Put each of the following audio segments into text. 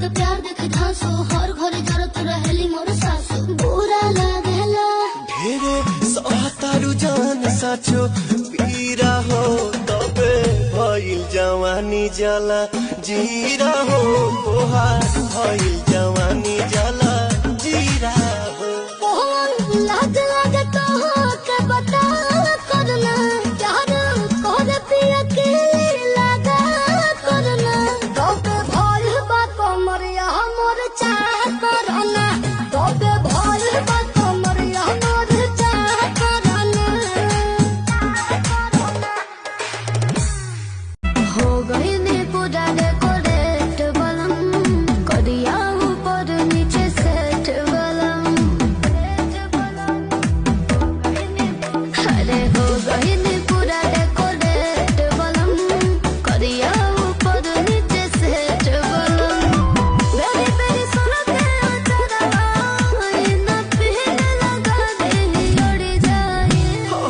के प्यार देखे धांसो हर घरे जरत रहेली मोर सासु बुरा लागेला ढेरे सहतारू जान साचो पीरा हो तबे भइल जवानी जला जीरा हो तोहार भइल जवानी जला जीरा हो लाज लागे तो के बता करना प्यार कर पिया के लगा करना तबे भइल बा कमरिया मोर चाह करना तबे भइल बा कमरिया मोर चाह करना हो गई ने पूरा डेकोरेट बलम करिया ऊपर नीचे सेट बलम अरे हो गई ने पूरा डेकोरेट बलम करिया ऊपर नीचे सेट बलम बेरी बेरी सुन के चढ़ा ना पहले लगा दे लड़ जाए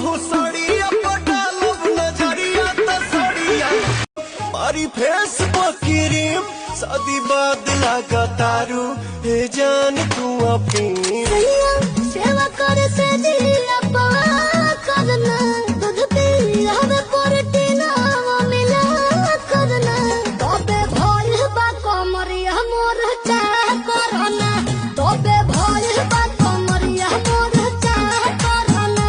हो साड़िया पटालब नजरिया त साड़िया मारी फेसबुक क्रीम शादी बाद लगा तारू हे जान तू अपनी सेवा कर से दिया पवा करना दूध पी हमें प्रोटीन मिला करना तबे भइल बा कमरिया मोर चाह करना तबे भइल बा कमरिया मोर चाह करना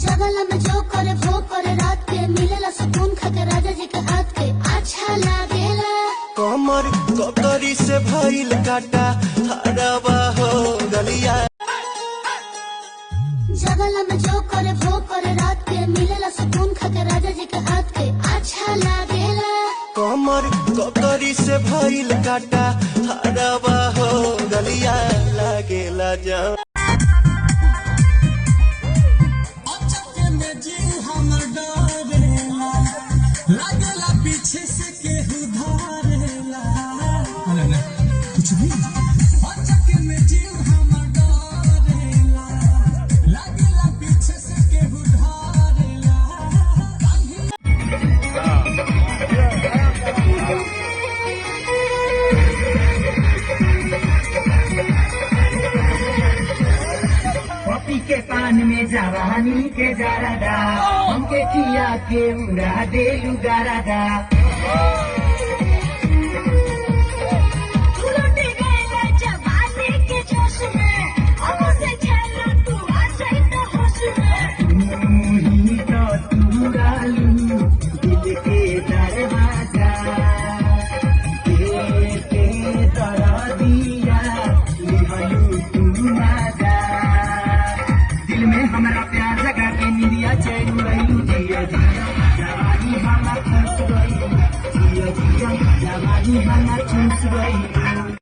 जगला में जो करे वो करे रात के मिलेला सुकून खाके राजा जी के हाथ के अच्छा लागेला कमर कतरी से भइल काटा हरवा हो गलिया जगला में जो करे वो करे रात के मिलेला सुकून खाके राजा जी के हाथ के अच्छा लागेला कमर कतरी से भइल काटा हरवा हो गलिया लागेला जा लागेला पीछे से केहू धारेला कुछ भी चक्कर में जीव हमर डरेला लागेला पीछे से केहू धारेला पपी के पान में जवानी के जारादा हमके किया के उड़ा दे लुगारादा लुटी गए जवानी के जोश में अब से खेला तू आ जाए तो होश में ही तो तुरालू दिल के दरवाजा के तरा दिया लिहलू तू माजा दिल में हमारा प्यार जगा के निरिया चैन रही जिया जिया जवानी हमारा चूस गई जिया जिया जवानी हमारा चूस गई